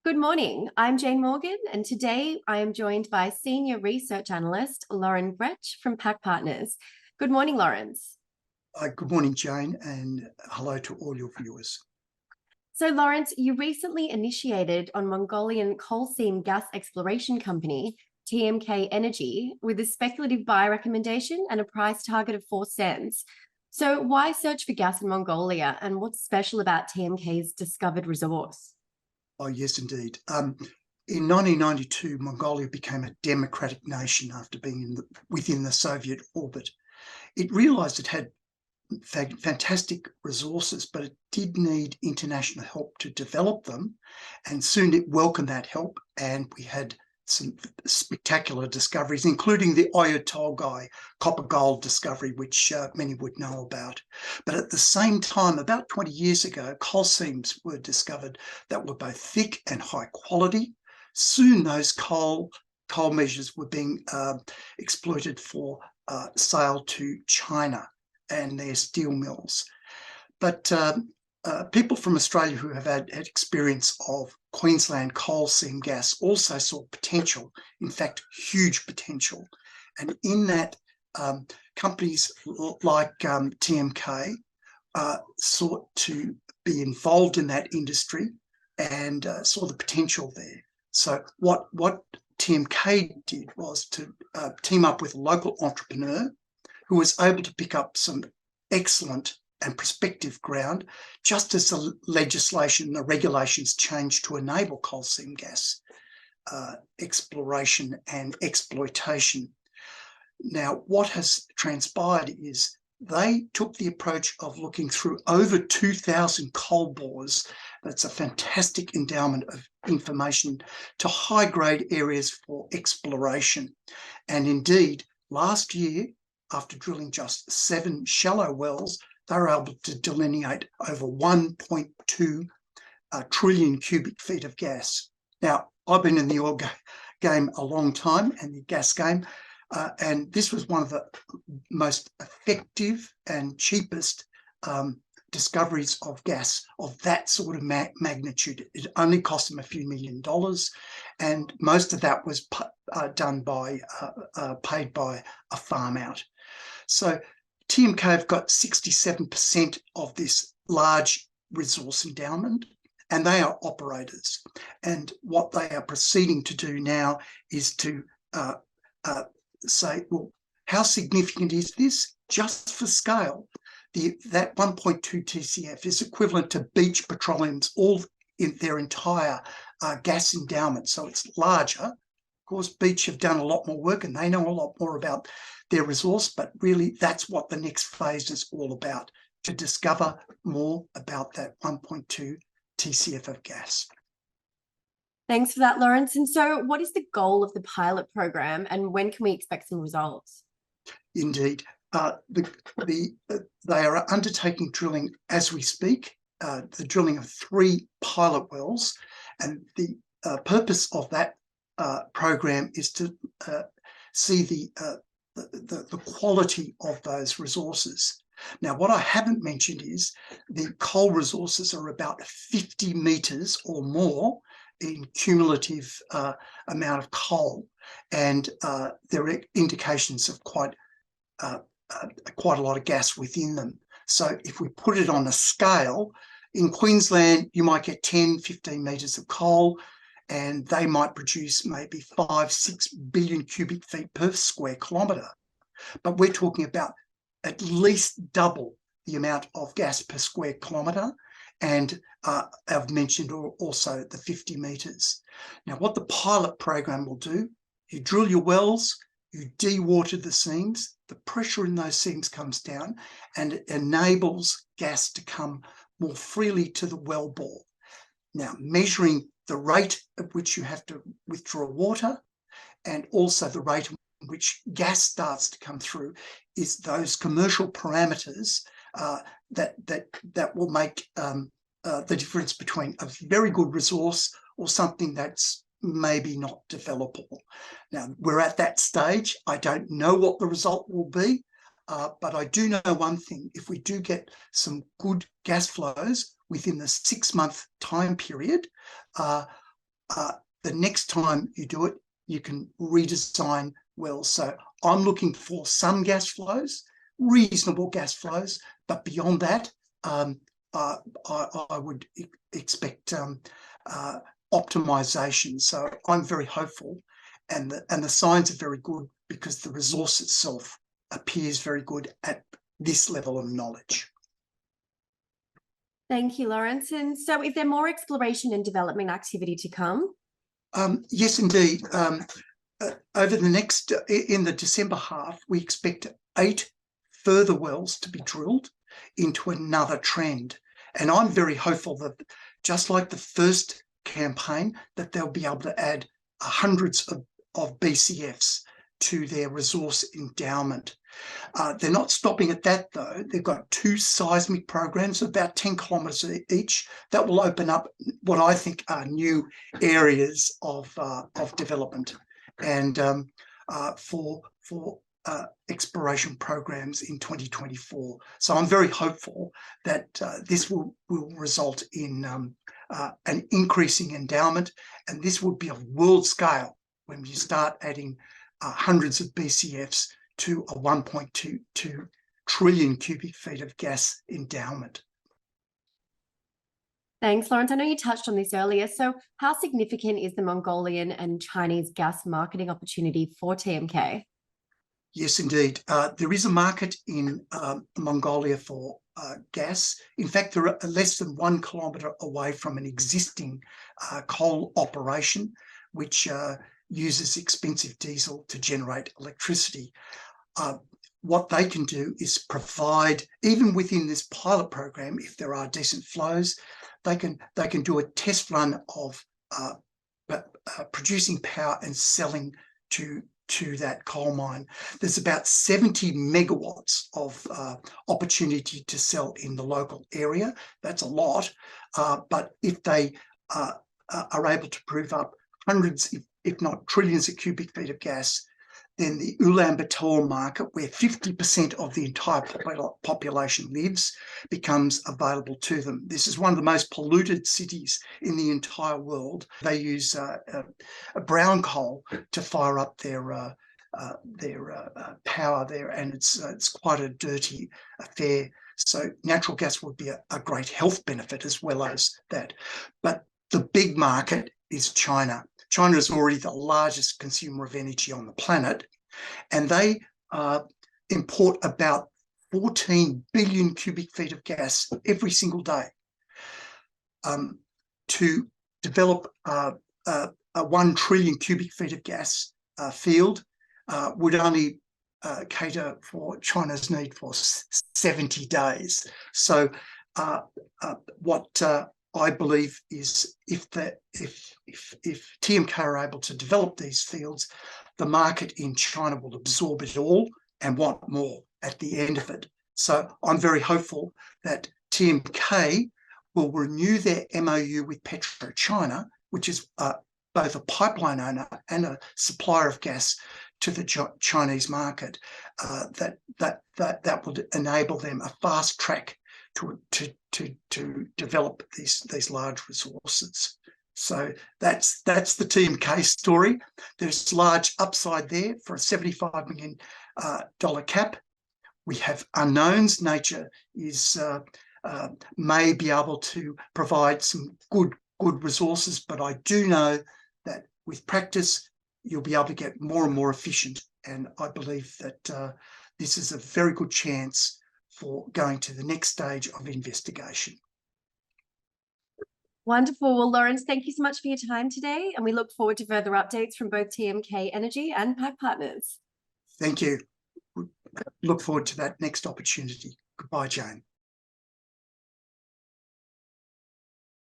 Good morning. I'm Jane Morgan, and today I am joined by Senior Research Analyst Lauren Grech from PAC Partners. Good morning, Lawrence. Good morning, Jane, and hello to all your viewers. So, Lawrence, you recently initiated on Mongolian coal seam gas exploration company, TMK Energy, with a speculative buy recommendation and a price target of 4 cents. So why search for gas in Mongolia, and what's special about TMK's discovered resource? Oh, yes, indeed. In 1992, Mongolia became a democratic nation after being within the Soviet orbit. It realised it had fantastic resources, but it did need international help to develop them. And soon it welcomed that help, and we had some spectacular discoveries, including the Oyu Tolgoi copper gold discovery, which many would know about. But at the same time, about 20 years ago, coal seams were discovered that were both thick and high quality. Soon those coal measures were being exploited for sale to China and their steel mills. But people from Australia who have had experience of Queensland coal seam gas also saw potential, in fact, huge potential. And in that, companies like TMK sought to be involved in that industry and saw the potential there. So what TMK did was to team up with a local entrepreneur who was able to pick up some excellent and prospective ground, just as the legislation, the regulations changed to enable coal seam gas exploration and exploitation. Now, what has transpired is they took the approach of looking through over 2,000 coal bores. That's a fantastic endowment of information to high-grade areas for exploration. And indeed, last year, after drilling just 7 shallow wells, they were able to delineate over 1.2 trillion cubic feet of gas. Now, I've been in the oil game a long time, and the gas game, and this was one of the most effective and cheapest discoveries of gas of that sort of magnitude. It only cost them a few $1 million, and most of that was done by paid by a farm out. So TMK have got 67% of this large resource endowment, and they are operators. And what they are proceeding to do now is to say, well, how significant is this? Just for scale, that 1.2 TCF is equivalent to Beach Petroleum's all in their entire gas endowment. So it's larger. Of course, Beach have done a lot more work and they know a lot more about their resource, but really that's what the next phase is all about, to discover more about that 1.2 TCF of gas. Thanks for that, Lawrence. And so what is the goal of the pilot program, and when can we expect some results? Indeed. They are undertaking drilling as we speak, the drilling of 3 pilot wells, and the purpose of that program is to see the quality of those resources. Now, what I haven't mentioned is the coal resources are about 50 metres or more in cumulative amount of coal, and there are indications of quite a lot of gas within them. So if we put it on a scale, in Queensland, you might get 10, 15 metres of coal, and they might produce maybe 5-6 billion cubic feet per square kilometre. But we're talking about at least double the amount of gas per square kilometre, and I've mentioned also the 50 metres. Now, what the pilot program will do, you drill your wells, you dewater the seams, the pressure in those seams comes down, and it enables gas to come more freely to the well bore. Now, measuring the rate at which you have to withdraw water and also the rate at which gas starts to come through is those commercial parameters that will make the difference between a very good resource or something that's maybe not developable. Now, we're at that stage. I don't know what the result will be, but I do know one thing. If we do get some good gas flows within the 6-month time period, the next time you do it, you can redesign wells. So I'm looking for some gas flows, reasonable gas flows, but beyond that, I would expect optimization. So I'm very hopeful, and the signs are very good because the resource itself appears very good at this level of knowledge. Thank you, Lawrence. And so is there more exploration and development activity to come? Yes, indeed. Over the next, in the December half, we expect 8 further wells to be drilled into another trend. And I'm very hopeful that, just like the first campaign, that they'll be able to add hundreds of BCFs to their resource endowment. They're not stopping at that, though. They've got 2 seismic programs, about 10 kilometres each, that will open up what I think are new areas of development, and for exploration programs in 2024. So I'm very hopeful that this will result in an increasing endowment, and this would be of world scale when you start adding hundreds of BCFs to a 1.22 trillion cubic feet of gas endowment. Thanks, Lawrence. I know you touched on this earlier. So how significant is the Mongolian and Chinese gas marketing opportunity for TMK? Yes, indeed. There is a market in Mongolia for gas. In fact, they're less than 1 kilometre away from an existing coal operation, which uses expensive diesel to generate electricity. What they can do is provide, even within this pilot program, if there are decent flows, they can do a test run of producing power and selling to that coal mine. There's about 70 megawatts of opportunity to sell in the local area. That's a lot, but if they are able to prove up hundreds, if not trillions of cubic feet of gas, then the Ulaanbaatar market, where 50% of the entire population lives, becomes available to them. This is one of the most polluted cities in the entire world. They use a brown coal to fire up their power there, and it's quite a dirty affair. So natural gas would be a great health benefit as well as that. But the big market is China. China is already the largest consumer of energy on the planet, and they import about 14 billion cubic feet of gas every single day. To develop a 1 trillion cubic feet of gas field would only cater for China's need for 70 days. So what I believe is, if TMK are able to develop these fields, the market in China will absorb it all and want more at the end of it. So I'm very hopeful that TMK will renew their MOU with PetroChina, which is both a pipeline owner and a supplier of gas to the Chinese market. That would enable them a fast track to develop these large resources. So that's the TMK story. There's large upside there for a $75 million cap. We have unknowns. Nature is may be able to provide some good resources, but I do know that with practice you'll be able to get more and more efficient, and I believe that this is a very good chance for going to the next stage of investigation. Wonderful. Well, Lawrence, thank you so much for your time today, and we look forward to further updates from both TMK Energy and PAC Partners. Thank you. Look forward to that next opportunity. Goodbye, Jane.